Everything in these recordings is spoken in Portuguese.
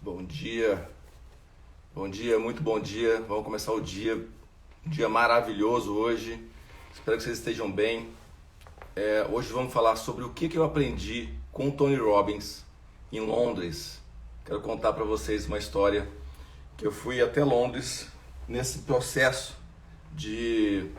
Bom dia, muito bom dia. Vamos começar o dia, um dia maravilhoso hoje. Espero que vocês estejam bem. Hoje vamos falar sobre o que eu aprendi com o Tony Robbins em Londres. Quero contar para vocês uma história que eu fui até Londres nesse processo de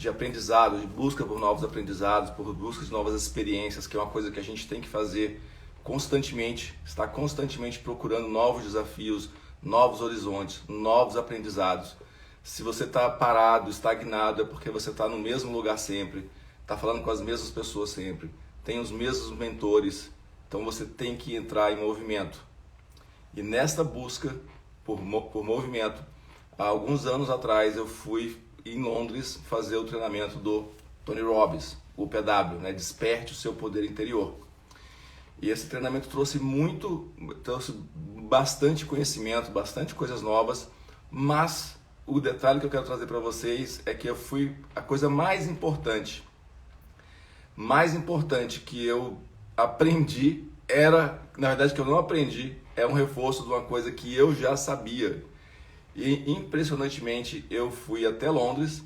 aprendizado, de busca por novos aprendizados, por busca de novas experiências, que é uma coisa que a gente tem que fazer constantemente, está constantemente procurando novos desafios, novos horizontes, novos aprendizados. Se você está parado, estagnado, é porque você está no mesmo lugar sempre, está falando com as mesmas pessoas sempre, tem os mesmos mentores, então você tem que entrar em movimento. E nesta busca por movimento, há alguns anos atrás eu fui em Londres fazer o treinamento do Tony Robbins, o PW, né? Desperte o seu poder interior. E esse treinamento trouxe bastante conhecimento, bastante coisas novas, mas o detalhe que eu quero trazer para vocês é que a coisa mais importante que eu aprendi na verdade que eu não aprendi, é um reforço de uma coisa que eu já sabia. E impressionantemente eu fui até Londres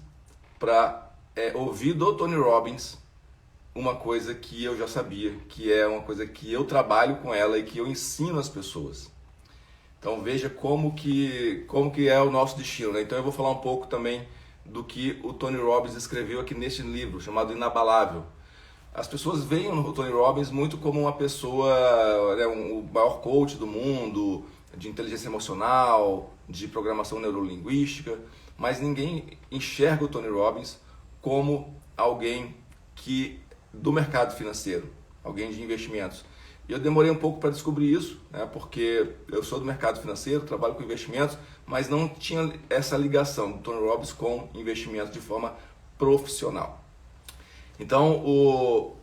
para ouvir do Tony Robbins uma coisa que eu já sabia, que é uma coisa que eu trabalho com ela e que eu ensino às pessoas. Então veja como que é o nosso destino, né? Então eu vou falar um pouco também do que o Tony Robbins escreveu aqui neste livro, chamado Inabalável. As pessoas veem o Tony Robbins muito como uma pessoa, né, o maior coach do mundo, de inteligência emocional, de programação neurolinguística, mas ninguém enxerga o Tony Robbins como alguém do mercado financeiro, alguém de investimentos. E eu demorei um pouco para descobrir isso, né, porque eu sou do mercado financeiro, trabalho com investimentos, mas não tinha essa ligação do Tony Robbins com investimentos de forma profissional. Então, o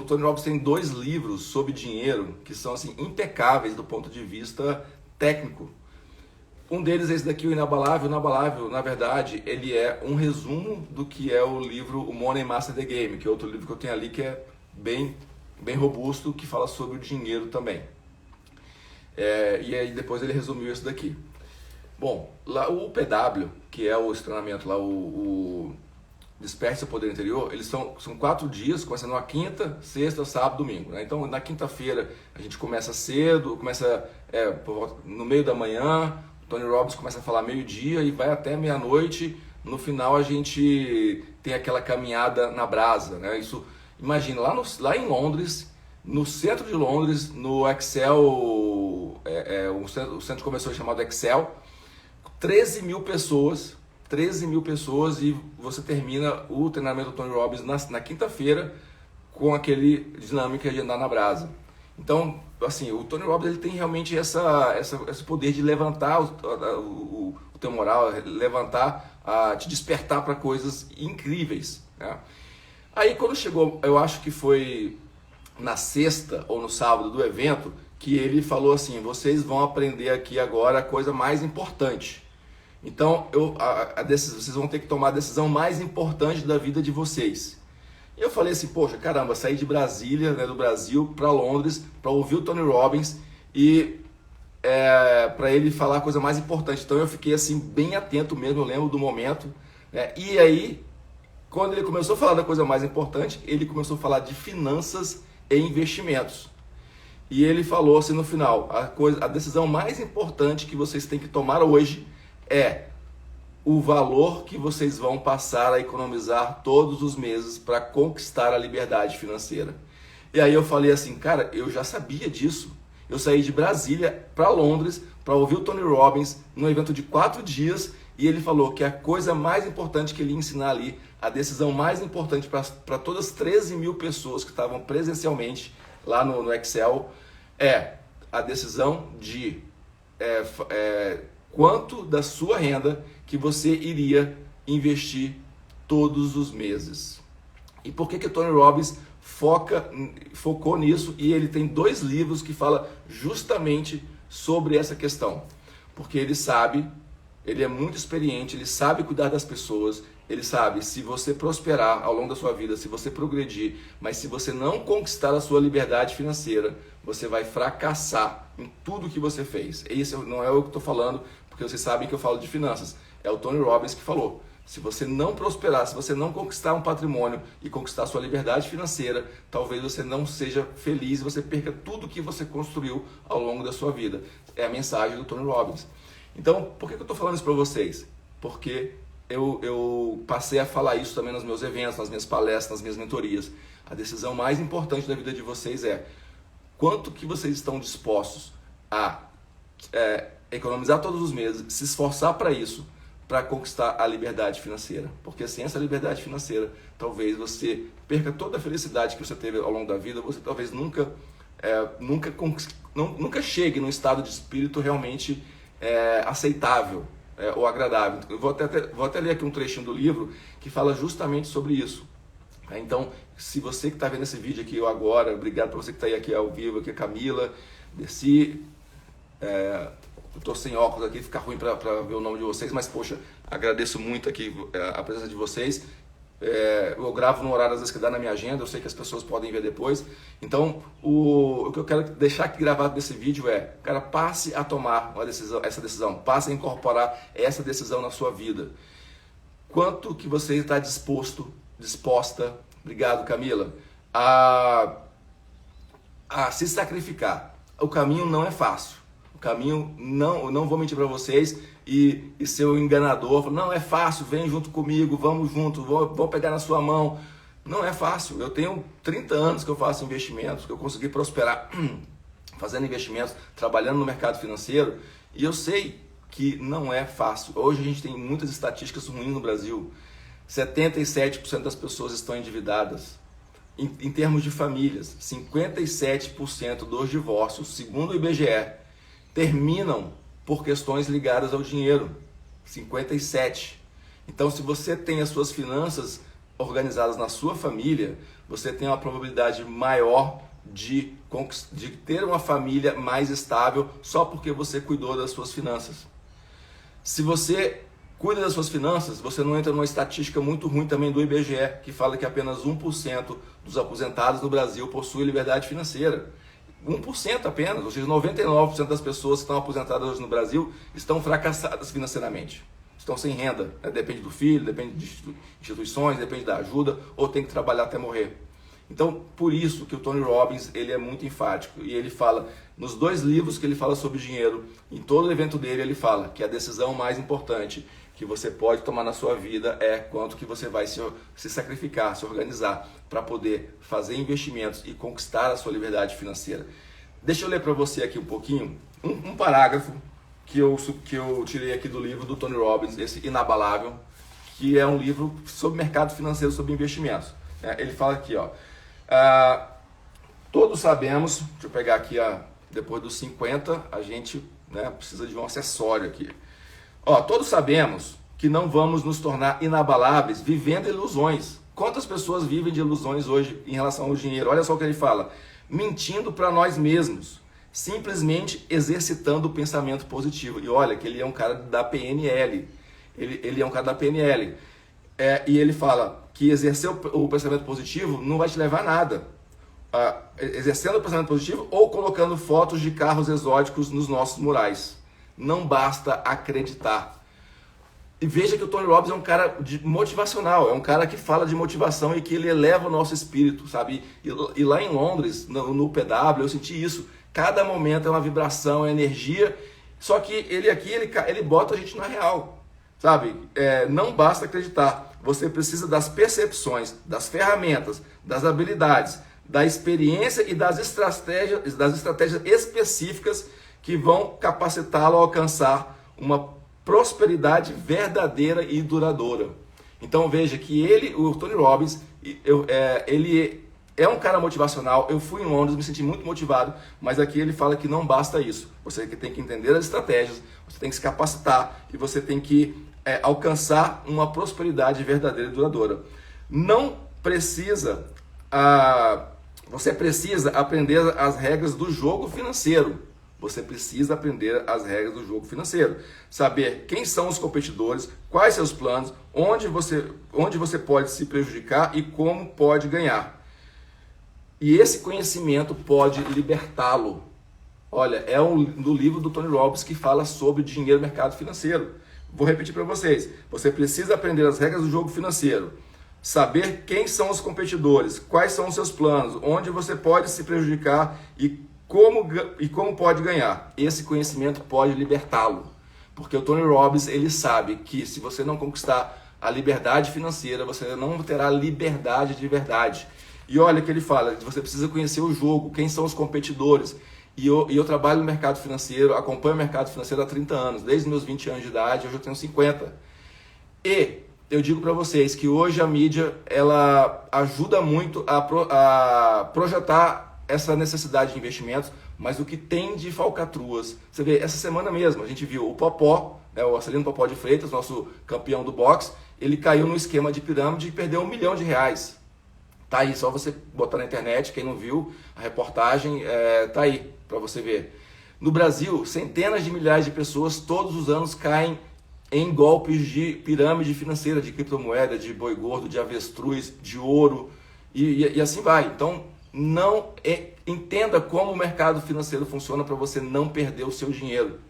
Tony Robbins tem 2 livros sobre dinheiro que são assim, impecáveis do ponto de vista técnico. Um deles é esse daqui, o Inabalável. O Inabalável, na verdade, ele é um resumo do que é o livro O Money Master the Game, que é outro livro que eu tenho ali que é bem robusto, que fala sobre o dinheiro também. E aí depois ele resumiu isso daqui. Bom, lá o PW, que é o treinamento lá, o Desperte Seu Poder Interior, eles são 4 dias, começando na quinta, sexta, sábado, domingo, né? Então na quinta-feira a gente começa cedo, no meio da manhã, o Tony Robbins começa a falar meio-dia e vai até meia-noite. No final a gente tem aquela caminhada na brasa, né? Isso, imagina, lá em Londres, no centro de Londres, no Excel, o centro comercial chamado Excel, 13 mil pessoas, e você termina o treinamento do Tony Robbins na quinta-feira com aquele dinâmica de andar na brasa. Então, assim, o Tony Robbins ele tem realmente esse poder de levantar o teu moral, te despertar para coisas incríveis, né? Aí quando chegou, eu acho que foi na sexta ou no sábado do evento, que ele falou assim: vocês vão aprender aqui agora a coisa mais importante. Então, vocês vão ter que tomar a decisão mais importante da vida de vocês. E eu falei assim, poxa, caramba, saí de Brasília, né, do Brasil, para Londres, para ouvir o Tony Robbins e para ele falar a coisa mais importante. Então eu fiquei assim, bem atento mesmo, eu lembro do momento, né? E aí, quando ele começou a falar da coisa mais importante, ele começou a falar de finanças e investimentos. E ele falou assim no final, a decisão mais importante que vocês têm que tomar hoje é o valor que vocês vão passar a economizar todos os meses para conquistar a liberdade financeira. E aí eu falei assim, cara, eu já sabia disso. Eu saí de Brasília para Londres para ouvir o Tony Robbins num evento de 4 dias e ele falou que a coisa mais importante que ele ia ensinar ali, a decisão mais importante para todas as 13 mil pessoas que estavam presencialmente lá no Excel é a decisão de quanto da sua renda que você iria investir todos os meses. E por que o Tony Robbins focou nisso? E ele tem 2 livros que falam justamente sobre essa questão. Porque ele sabe, ele é muito experiente, ele sabe cuidar das pessoas, ele sabe, se você prosperar ao longo da sua vida, se você progredir, mas se você não conquistar a sua liberdade financeira, você vai fracassar em tudo que você fez. Esse não é eu que estou falando, porque vocês sabem que eu falo de finanças. É o Tony Robbins que falou. Se você não prosperar, se você não conquistar um patrimônio e conquistar sua liberdade financeira, talvez você não seja feliz e você perca tudo que você construiu ao longo da sua vida. É a mensagem do Tony Robbins. Então, por que eu estou falando isso para vocês? Porque eu passei a falar isso também nos meus eventos, nas minhas palestras, nas minhas mentorias. A decisão mais importante da vida de vocês é quanto que vocês estão dispostos a economizar todos os meses, se esforçar para isso, para conquistar a liberdade financeira. Porque sem essa liberdade financeira, talvez você perca toda a felicidade que você teve ao longo da vida, você talvez nunca chegue num estado de espírito realmente aceitável ou agradável. Eu vou até ler aqui um trechinho do livro que fala justamente sobre isso. Então, se você que está vendo esse vídeo aqui agora, obrigado para você que está aí aqui ao vivo, aqui a Camila, Dercy, eu estou sem óculos aqui, fica ruim para ver o nome de vocês, mas poxa, agradeço muito aqui a presença de vocês. Eu gravo no horário às vezes que dá na minha agenda, eu sei que as pessoas podem ver depois. Então, o que eu quero deixar aqui gravado nesse vídeo cara, passe a tomar essa decisão, passe a incorporar essa decisão na sua vida. Quanto que você está disposta, obrigado Camila, a se sacrificar. O caminho não é fácil. O caminho, não vou mentir para vocês e ser um enganador, não é fácil, vem junto comigo, vamos junto, vou pegar na sua mão. Não é fácil. Eu tenho 30 anos que eu faço investimentos, que eu consegui prosperar fazendo investimentos, trabalhando no mercado financeiro, e eu sei que não é fácil. Hoje a gente tem muitas estatísticas ruins no Brasil. 77% das pessoas estão endividadas. Em termos de famílias, 57% dos divórcios, segundo o IBGE, terminam por questões ligadas ao dinheiro. 57%. Então, se você tem as suas finanças organizadas na sua família, você tem uma probabilidade maior de ter uma família mais estável só porque você cuidou das suas finanças. Se você cuida das suas finanças, você não entra numa estatística muito ruim também do IBGE, que fala que apenas 1% dos aposentados no Brasil possuem liberdade financeira. 1% apenas, ou seja, 99% das pessoas que estão aposentadas hoje no Brasil estão fracassadas financeiramente. Estão sem renda, depende do filho, depende de instituições, depende da ajuda, ou tem que trabalhar até morrer. Então, por isso que o Tony Robbins ele é muito enfático, e ele fala, nos 2 livros que ele fala sobre dinheiro, em todo o evento dele ele fala que a decisão mais importante que você pode tomar na sua vida é quanto que você vai se sacrificar, se organizar para poder fazer investimentos e conquistar a sua liberdade financeira. Deixa eu ler para você aqui um pouquinho, um parágrafo que eu tirei aqui do livro do Tony Robbins, esse Inabalável, que é um livro sobre mercado financeiro, sobre investimentos. Ele fala aqui, todos sabemos, deixa eu pegar aqui, depois dos 50, a gente precisa de um acessório aqui. Todos sabemos que não vamos nos tornar inabaláveis vivendo ilusões. Quantas pessoas vivem de ilusões hoje em relação ao dinheiro? Olha só o que ele fala. Mentindo para nós mesmos, simplesmente exercitando o pensamento positivo. E olha que ele é um cara da PNL. Ele é um cara da PNL. E ele fala que exercer o pensamento positivo não vai te levar a nada. Exercendo o pensamento positivo ou colocando fotos de carros exóticos nos nossos murais. Não basta acreditar. E veja que o Tony Robbins é um cara motivacional, é um cara que fala de motivação e que ele eleva o nosso espírito, sabe? E lá em Londres, no PW, eu senti isso. Cada momento é uma vibração, é energia, só que ele bota a gente na real, sabe? Não basta acreditar, você precisa das percepções, das ferramentas, das habilidades, da experiência e das estratégias específicas que vão capacitá-lo a alcançar uma prosperidade verdadeira e duradoura. Então veja que o Tony Robbins, ele é um cara motivacional. Eu fui em Londres, me senti muito motivado, mas aqui ele fala que não basta isso. Você tem que entender as estratégias, você tem que se capacitar e você tem que alcançar uma prosperidade verdadeira e duradoura. Você precisa aprender as regras do jogo financeiro. Você precisa aprender as regras do jogo financeiro. Saber quem são os competidores, quais seus planos, onde você pode se prejudicar e como pode ganhar. E esse conhecimento pode libertá-lo. Olha, é do livro do Tony Robbins que fala sobre dinheiro e mercado financeiro. Vou repetir para vocês. Você precisa aprender as regras do jogo financeiro, saber quem são os competidores, quais são os seus planos, onde você pode se prejudicar e como pode ganhar. Esse conhecimento pode libertá-lo, porque o Tony Robbins ele sabe que se você não conquistar a liberdade financeira, você não terá liberdade de verdade. E olha que ele fala, você precisa conhecer o jogo, quem são os competidores. E eu trabalho no mercado financeiro, acompanho o mercado financeiro há 30 anos, desde meus 20 anos de idade, hoje eu tenho 50. E eu digo para vocês que hoje a mídia ela ajuda muito a projetar essa necessidade de investimentos, mas o que tem de falcatruas. Você vê, essa semana mesmo, a gente viu o Popó, né, o Arcelino Popó de Freitas, nosso campeão do boxe, ele caiu no esquema de pirâmide e perdeu R$1 milhão. Tá aí, só você botar na internet, quem não viu a reportagem, tá aí para você ver. No Brasil, centenas de milhares de pessoas todos os anos caem em golpes de pirâmide financeira, de criptomoeda, de boi gordo, de avestruz, de ouro e assim vai. Então, entenda como o mercado financeiro funciona para você não perder o seu dinheiro.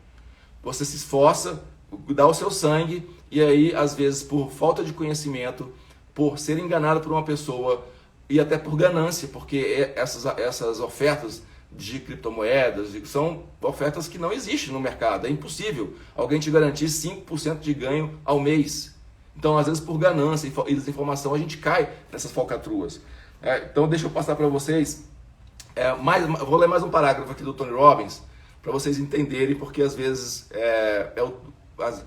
Você se esforça, dá o seu sangue e aí, às vezes, por falta de conhecimento, por ser enganado por uma pessoa e até por ganância, porque essas ofertas de criptomoedas são ofertas que não existem no mercado. É impossível alguém te garantir 5% de ganho ao mês. Então, às vezes, por ganância e desinformação, a gente cai nessas falcatruas. Então, deixa eu passar para vocês, vou ler mais um parágrafo aqui do Tony Robbins, para vocês entenderem, porque às vezes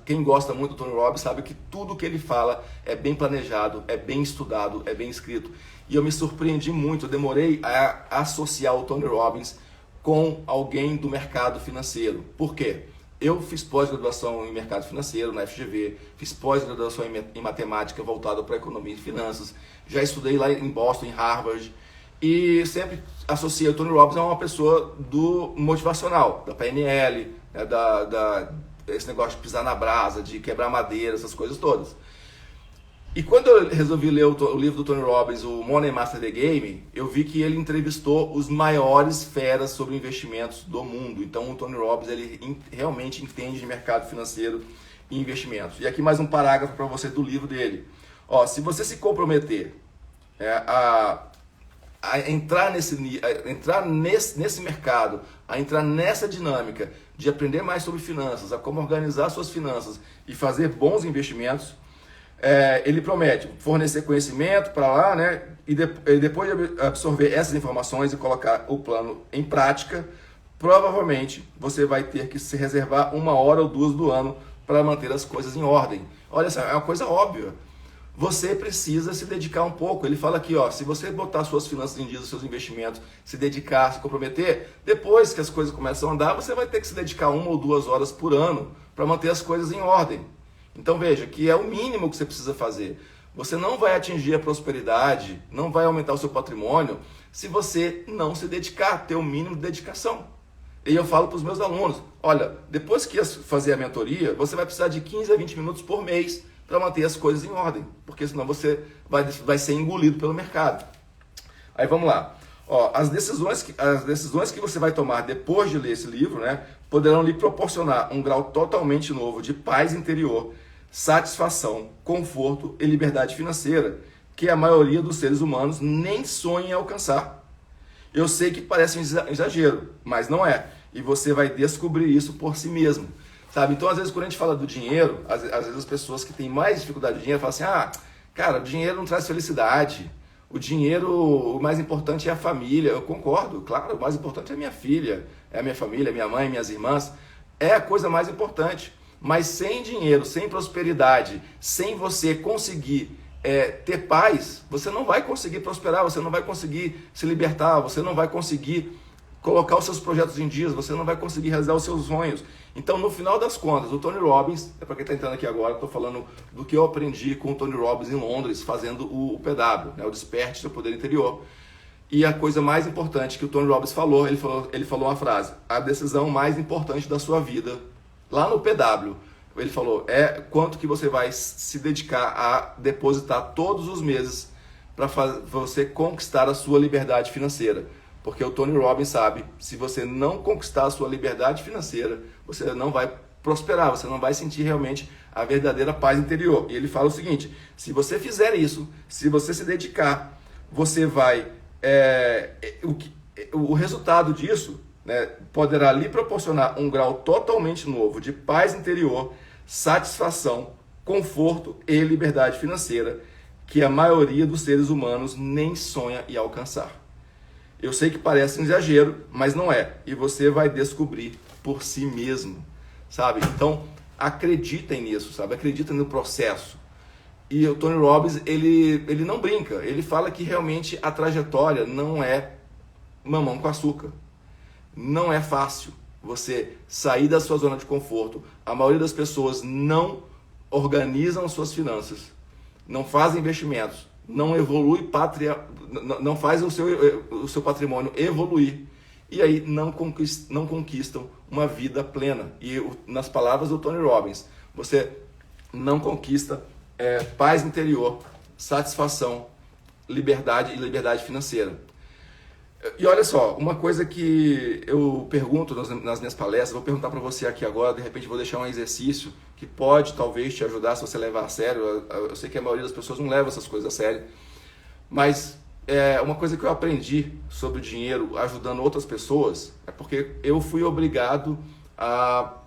quem gosta muito do Tony Robbins sabe que tudo que ele fala é bem planejado, é bem estudado, é bem escrito. E eu me surpreendi muito, eu demorei a associar o Tony Robbins com alguém do mercado financeiro. Por quê? Eu fiz pós-graduação em mercado financeiro na FGV, fiz pós-graduação em matemática voltada para economia e finanças, já estudei lá em Boston, em Harvard, e sempre associei o Tony Robbins a uma pessoa do motivacional, da PNL, né, esse negócio de pisar na brasa, de quebrar madeira, essas coisas todas. E quando eu resolvi ler o livro do Tony Robbins, o Money Master the Game, eu vi que ele entrevistou os maiores feras sobre investimentos do mundo. Então o Tony Robbins ele realmente entende de mercado financeiro e investimentos. E aqui mais um parágrafo para você do livro dele. Se você se comprometer a entrar nesse mercado, a entrar nessa dinâmica de aprender mais sobre finanças, a como organizar suas finanças e fazer bons investimentos, ele promete fornecer conhecimento para lá, né? E depois de absorver essas informações e colocar o plano em prática, provavelmente você vai ter que se reservar 1 hora ou 2 do ano para manter as coisas em ordem. Olha só, é uma coisa óbvia. Você precisa se dedicar um pouco. Ele fala aqui, se você botar suas finanças em dia, os seus investimentos, se dedicar, se comprometer, depois que as coisas começam a andar, você vai ter que se dedicar 1 ou 2 horas por ano para manter as coisas em ordem. Então veja que é o mínimo que você precisa fazer. Você não vai atingir a prosperidade, não vai aumentar o seu patrimônio se você não se dedicar, ter o mínimo de dedicação. E eu falo para os meus alunos, olha, depois que fazer a mentoria, você vai precisar de 15 a 20 minutos por mês para manter as coisas em ordem, porque senão você vai ser engolido pelo mercado. Aí vamos lá. As decisões que você vai tomar depois de ler esse livro, né, poderão lhe proporcionar um grau totalmente novo de paz interior, satisfação, conforto e liberdade financeira, que a maioria dos seres humanos nem sonha em alcançar. Eu sei que parece um exagero, mas não é. E você vai descobrir isso por si mesmo. Sabe? Então, às vezes, quando a gente fala do dinheiro, às vezes as pessoas que têm mais dificuldade de dinheiro falam assim, cara, o dinheiro não traz felicidade. O dinheiro, o mais importante é a família. Eu concordo, claro, o mais importante é a minha filha, é a minha família, minha mãe, minhas irmãs. É a coisa mais importante. Mas sem dinheiro, sem prosperidade, sem você conseguir ter paz, você não vai conseguir prosperar, você não vai conseguir se libertar, você não vai conseguir colocar os seus projetos em dias, você não vai conseguir realizar os seus sonhos. Então, no final das contas, o Tony Robbins, para quem está entrando aqui agora, estou falando do que eu aprendi com o Tony Robbins em Londres, fazendo o PW, né, o Desperte Seu Poder Interior. E a coisa mais importante que o Tony Robbins falou, ele falou uma frase, a decisão mais importante da sua vida, lá no PW, ele falou, é quanto que você vai se dedicar a depositar todos os meses para você conquistar a sua liberdade financeira. Porque o Tony Robbins sabe, se você não conquistar a sua liberdade financeira, você não vai prosperar, você não vai sentir realmente a verdadeira paz interior. E ele fala o seguinte, se você fizer isso, se você se dedicar, você vai... o resultado disso, né, poderá lhe proporcionar um grau totalmente novo de paz interior, satisfação, conforto e liberdade financeira, que a maioria dos seres humanos nem sonha em alcançar. Eu sei que parece um exagero, mas não é. E você vai descobrir por si mesmo, sabe? Então, acreditem nisso, sabe? Acreditem no processo. E o Tony Robbins, ele não brinca. Ele fala que realmente a trajetória não é mamão com açúcar. Não é fácil você sair da sua zona de conforto. A maioria das pessoas não organizam suas finanças, não fazem investimentos, não evolui não faz o seu patrimônio evoluir e aí não conquistam uma vida plena. E nas palavras do Tony Robbins, você não conquista paz interior, satisfação, liberdade e liberdade financeira. E olha só, uma coisa que eu pergunto nas minhas palestras, vou perguntar para você aqui agora, de repente vou deixar um exercício que pode talvez te ajudar se você levar a sério. Eu sei que a maioria das pessoas não leva essas coisas a sério, mas uma coisa que eu aprendi sobre o dinheiro ajudando outras pessoas é porque eu fui obrigado a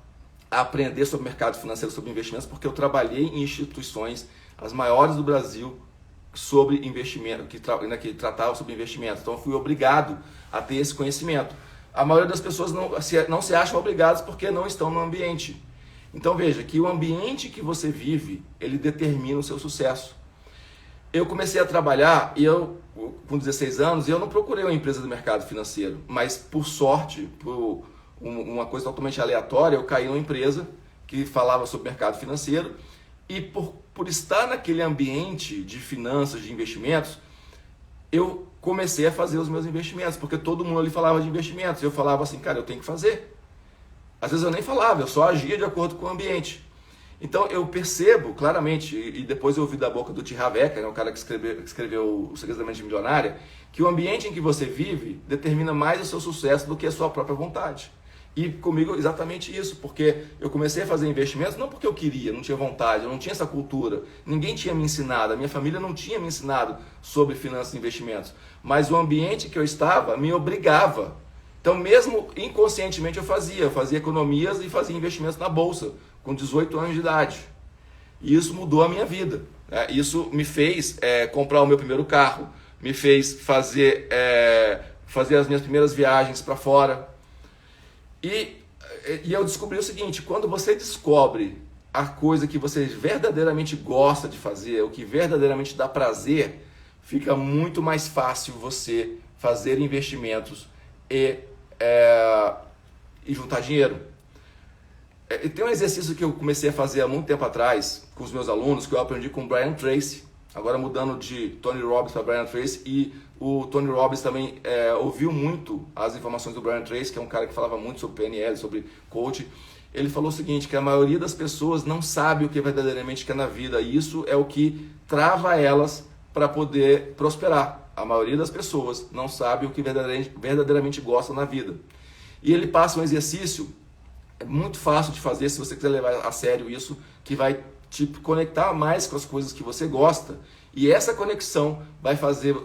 aprender sobre mercado financeiro, sobre investimentos, porque eu trabalhei em instituições, as maiores do Brasil, sobre investimento, que tratavam sobre investimento. Então eu fui obrigado a ter esse conhecimento. A maioria das pessoas não se acham obrigadas porque não estão no ambiente. Então veja que o ambiente que você vive, ele determina o seu sucesso. Eu comecei a trabalhar e com 16 anos, eu não procurei uma empresa do mercado financeiro, mas por sorte, por uma coisa totalmente aleatória, eu caí numa empresa que falava sobre mercado financeiro e por estar naquele ambiente de finanças, de investimentos, eu comecei a fazer os meus investimentos, porque todo mundo ali falava de investimentos, eu falava assim, cara, eu tenho que fazer. Às vezes eu nem falava, eu só agia de acordo com o ambiente. Então eu percebo claramente, e depois eu ouvi da boca do T. Harv Eker, né, o cara que escreveu O Segredo da Mente Milionária, que o ambiente em que você vive determina mais o seu sucesso do que a sua própria vontade. E comigo exatamente isso, porque eu comecei a fazer investimentos não porque eu queria, não tinha vontade, eu não tinha essa cultura, ninguém tinha me ensinado, a minha família não tinha me ensinado sobre finanças e investimentos, mas o ambiente que eu estava me obrigava. Então mesmo inconscientemente eu fazia economias e fazia investimentos na bolsa, com 18 anos de idade. E isso mudou a minha vida. Isso me fez comprar o meu primeiro carro, me fez fazer as minhas primeiras viagens para fora. E eu descobri o seguinte, quando você descobre a coisa que você verdadeiramente gosta de fazer, o que verdadeiramente dá prazer, fica muito mais fácil você fazer investimentos e juntar dinheiro. Tem um exercício que eu comecei a fazer há muito tempo atrás com os meus alunos, que eu aprendi com o Brian Tracy, agora mudando de Tony Robbins para Brian Tracy, e o Tony Robbins também ouviu muito as informações do Brian Tracy, que é um cara que falava muito sobre PNL, sobre coaching. Ele falou o seguinte, que a maioria das pessoas não sabe o que verdadeiramente quer na vida, e isso é o que trava elas para poder prosperar. A maioria das pessoas não sabe o que verdadeiramente gosta na vida. E ele passa um exercício, é muito fácil de fazer se você quiser levar a sério isso, que vai te conectar mais com as coisas que você gosta. E essa conexão vai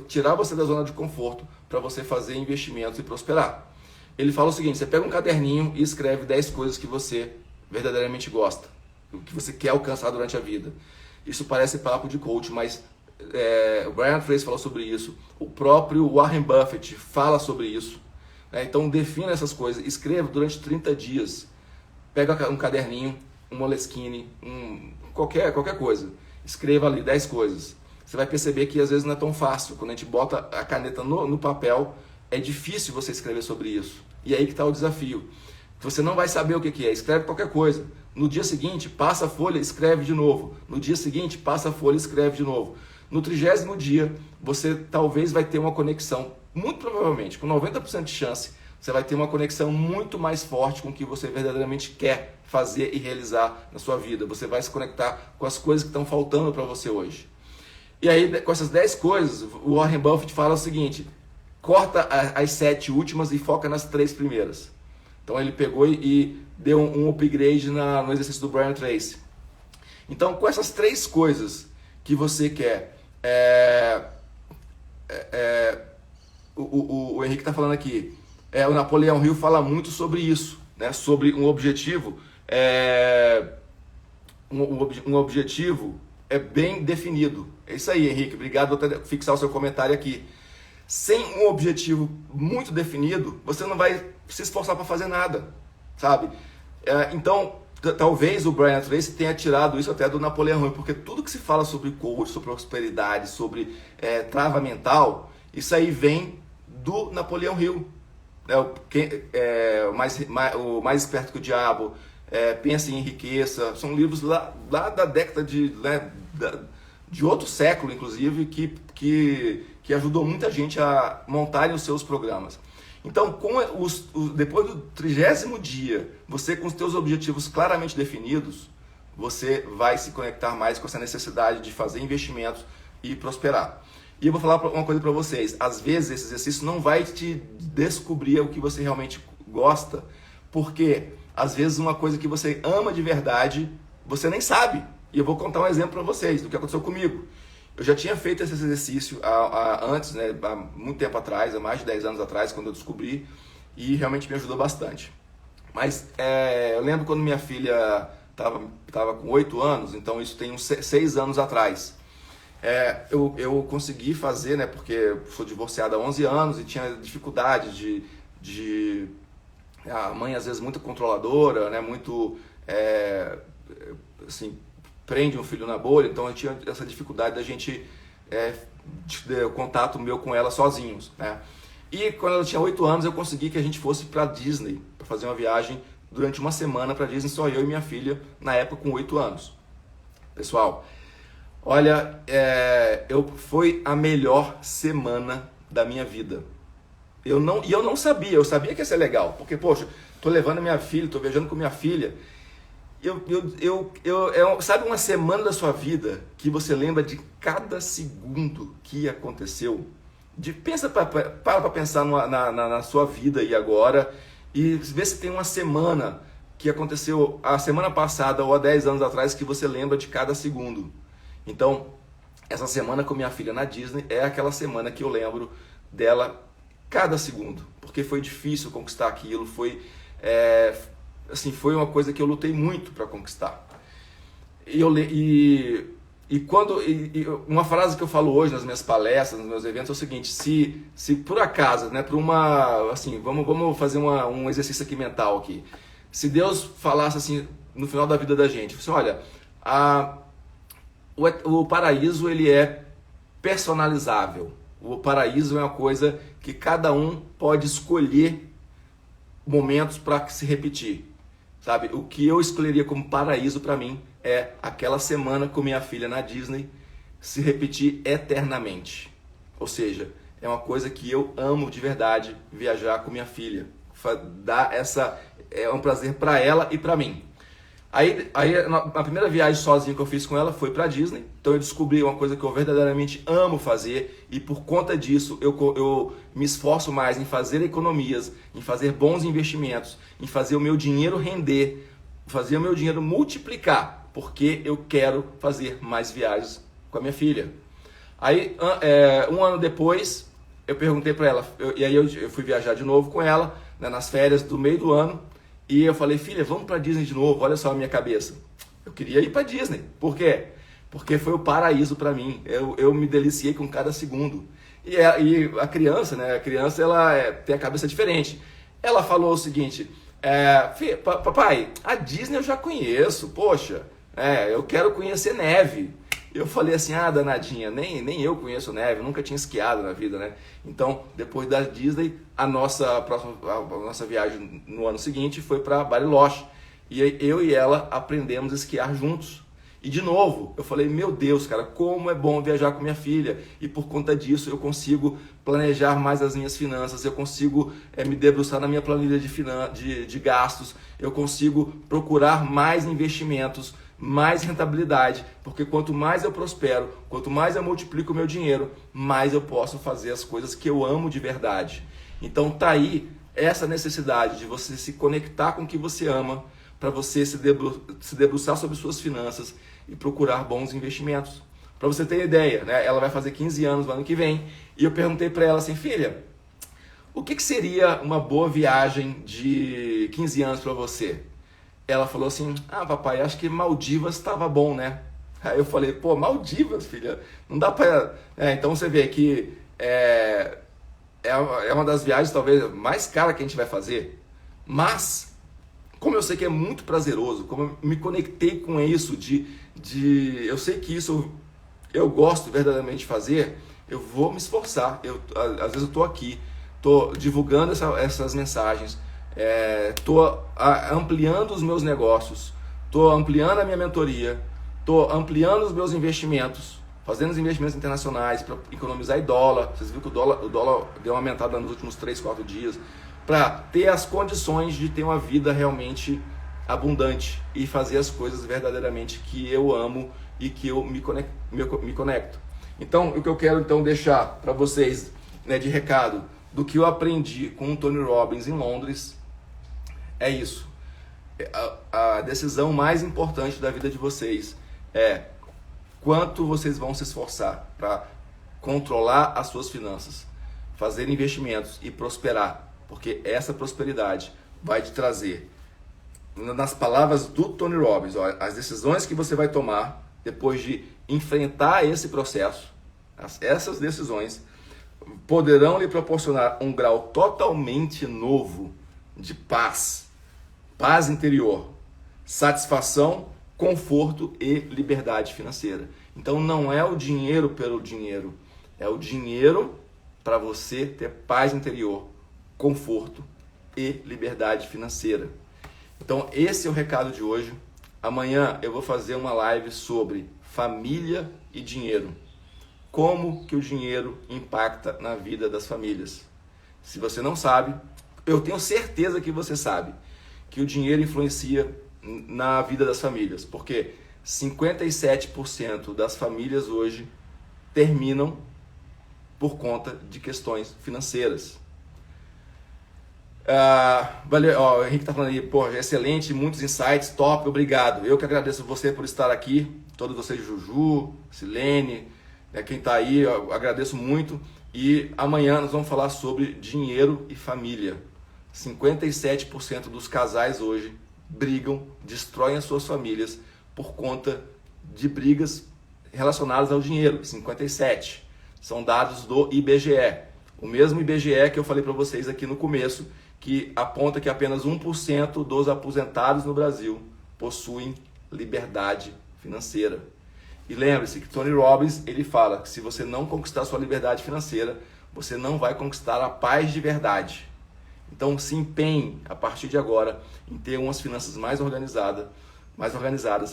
tirar você da zona de conforto para você fazer investimentos e prosperar. Ele fala o seguinte, você pega um caderninho e escreve 10 coisas que você verdadeiramente gosta, o que você quer alcançar durante a vida. Isso parece papo de coach, mas o Brian Tracy falou sobre isso, o próprio Warren Buffett fala sobre isso. Então defina essas coisas, escreva durante 30 dias. Pega um caderninho, um Moleskine, qualquer coisa. Escreva ali 10 coisas. Você vai perceber que às vezes não é tão fácil. Quando a gente bota a caneta no papel, é difícil você escrever sobre isso. E aí que está o desafio. Você não vai saber o que é. Escreve qualquer coisa. No dia seguinte, passa a folha, escreve de novo. No dia seguinte, passa a folha, escreve de novo. No 30º dia, você talvez vai ter uma conexão, muito provavelmente, com 90% de chance, você vai ter uma conexão muito mais forte com o que você verdadeiramente quer fazer e realizar na sua vida. Você vai se conectar com as coisas que estão faltando para você hoje. E aí, com essas 10 coisas, o Warren Buffett fala o seguinte, corta as 7 últimas e foca nas 3 primeiras. Então ele pegou e deu um upgrade no exercício do Brian Tracy. Então, com essas 3 coisas que você quer, o Henrique está falando aqui, o Napoleão Hill fala muito sobre isso, né? Sobre um objetivo, um objetivo bem definido. É isso aí, Henrique, obrigado por fixar o seu comentário aqui. Sem um objetivo muito definido, você não vai se esforçar para fazer nada, sabe? Então, talvez o Brian Tracy tenha tirado isso até do Napoleão Hill, porque tudo que se fala sobre coach, sobre prosperidade, sobre trava mental, isso aí vem do Napoleão Hill. O Mais Esperto que o Diabo, Pensa e Enriqueça, são livros lá da década de outro século, inclusive, que ajudou muita gente a montarem os seus programas. Então, depois do 30º dia, você com os seus objetivos claramente definidos, você vai se conectar mais com essa necessidade de fazer investimentos e prosperar. E eu vou falar uma coisa para vocês, às vezes esse exercício não vai te descobrir o que você realmente gosta, porque às vezes uma coisa que você ama de verdade, você nem sabe. E eu vou contar um exemplo para vocês do que aconteceu comigo. Eu já tinha feito esse exercício antes, né, há muito tempo atrás, há mais de 10 anos atrás, quando eu descobri, e realmente me ajudou bastante. Mas eu lembro quando minha filha estava com 8 anos, então isso tem uns 6 anos atrás. Eu consegui fazer, né, porque sou divorciado há 11 anos e tinha dificuldade a mãe às vezes muito controladora, né, muito, assim, prende um filho na bolha, então eu tinha essa dificuldade da gente de contato meu com ela sozinhos, né? E quando ela tinha 8 anos eu consegui que a gente fosse para Disney, para fazer uma viagem durante uma semana para Disney, só eu e minha filha, na época com 8 anos. Pessoal, olha, foi a melhor semana da minha vida. Eu não sabia, eu sabia que ia ser legal, porque, poxa, tô levando a minha filha, tô viajando com minha filha. Sabe uma semana da sua vida que você lembra de cada segundo que aconteceu? Para pensar na sua vida e agora e vê se tem uma semana que aconteceu a semana passada ou há 10 anos atrás que você lembra de cada segundo. Então, essa semana com minha filha na Disney é aquela semana que eu lembro dela cada segundo, porque foi difícil conquistar aquilo, foi uma coisa que eu lutei muito para conquistar. Uma frase que eu falo hoje nas minhas palestras, nos meus eventos é o seguinte: se por acaso, né, vamos fazer um exercício aqui mental aqui. Se Deus falasse assim no final da vida da gente, assim, olha, o paraíso ele é personalizável. O paraíso é uma coisa que cada um pode escolher momentos para se repetir. Sabe? O que eu escolheria como paraíso para mim é aquela semana com minha filha na Disney se repetir eternamente. Ou seja, é uma coisa que eu amo de verdade, viajar com minha filha. É um prazer para ela e para mim. Aí a primeira viagem sozinho que eu fiz com ela foi para Disney. Então eu descobri uma coisa que eu verdadeiramente amo fazer e por conta disso eu me esforço mais em fazer economias, em fazer bons investimentos, em fazer o meu dinheiro render, fazer o meu dinheiro multiplicar, porque eu quero fazer mais viagens com a minha filha. Aí um ano depois eu perguntei para ela, eu fui viajar de novo com ela, né, nas férias do meio do ano. E eu falei, filha, vamos para Disney de novo, olha só a minha cabeça. Eu queria ir para Disney. Por quê? Porque foi o paraíso para mim. Eu me deliciei com cada segundo. E a criança, né? A criança ela tem a cabeça diferente. Ela falou o seguinte, papai, a Disney eu já conheço, poxa, eu quero conhecer neve. Eu falei assim, danadinha, nem eu conheço neve, nunca tinha esquiado na vida, né? Então, depois da Disney, a nossa viagem no ano seguinte foi para Bariloche. E eu e ela aprendemos a esquiar juntos. E de novo, eu falei, meu Deus, cara, como é bom viajar com minha filha. E por conta disso, eu consigo planejar mais as minhas finanças, eu consigo me debruçar na minha planilha de gastos, eu consigo procurar mais investimentos mais rentabilidade, porque quanto mais eu prospero, quanto mais eu multiplico o meu dinheiro, mais eu posso fazer as coisas que eu amo de verdade. Então tá aí essa necessidade de você se conectar com o que você ama, para você se debruçar sobre suas finanças e procurar bons investimentos. Para você ter ideia, né? Ela vai fazer 15 anos no ano que vem, e eu perguntei para ela assim, filha, o que seria uma boa viagem de 15 anos para você? Ela falou assim, papai, acho que Maldivas estava bom, né? Aí eu falei, pô, Maldivas, filha, não dá para... então você vê que é uma das viagens talvez mais caras que a gente vai fazer, mas como eu sei que é muito prazeroso, como eu me conectei com isso, eu sei que isso eu gosto verdadeiramente de fazer, eu vou me esforçar. Às vezes eu estou aqui, estou divulgando essas mensagens, estou ampliando os meus negócios, estou ampliando a minha mentoria, estou ampliando os meus investimentos, fazendo os investimentos internacionais para economizar em dólar. Vocês viram que o dólar deu uma aumentada nos últimos 3, 4 dias, para ter as condições de ter uma vida realmente abundante e fazer as coisas verdadeiramente que eu amo e que eu me conecto. Então, o que eu quero deixar para vocês, né, de recado do que eu aprendi com o Tony Robbins em Londres é isso. A decisão mais importante da vida de vocês é quanto vocês vão se esforçar para controlar as suas finanças, fazer investimentos e prosperar, porque essa prosperidade vai te trazer, nas palavras do Tony Robbins, as decisões que você vai tomar depois de enfrentar esse processo, essas decisões poderão lhe proporcionar um grau totalmente novo de paz interior, satisfação, conforto e liberdade financeira. Então não é o dinheiro pelo dinheiro, é o dinheiro para você ter paz interior, conforto e liberdade financeira. Então esse é o recado de hoje. Amanhã eu vou fazer uma live sobre família e dinheiro. Como que o dinheiro impacta na vida das famílias. Se você não sabe, eu tenho certeza que você sabe que o dinheiro influencia na vida das famílias, porque 57% das famílias hoje terminam por conta de questões financeiras. Valeu, o Henrique está falando aí, pô, excelente, muitos insights, top, obrigado. Eu que agradeço você por estar aqui, todos vocês, Juju, Silene, quem está aí, eu agradeço muito. E amanhã nós vamos falar sobre dinheiro e família. 57% dos casais hoje brigam, destroem as suas famílias por conta de brigas relacionadas ao dinheiro. 57%. São dados do IBGE. O mesmo IBGE que eu falei para vocês aqui no começo, que aponta que apenas 1% dos aposentados no Brasil possuem liberdade financeira. E lembre-se que Tony Robbins, ele fala que se você não conquistar sua liberdade financeira, você não vai conquistar a paz de verdade. Então se empenhe a partir de agora em ter umas finanças mais organizadas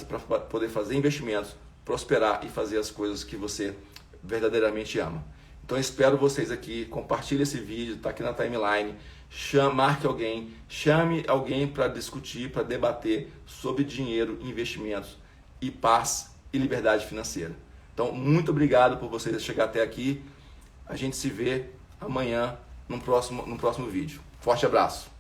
para poder fazer investimentos, prosperar e fazer as coisas que você verdadeiramente ama. Então eu espero vocês aqui, compartilhe esse vídeo, está aqui na timeline, marque alguém, chame alguém para discutir, para debater sobre dinheiro, investimentos e paz e liberdade financeira. Então muito obrigado por vocês chegar até aqui. A gente se vê amanhã no próximo vídeo. Forte abraço!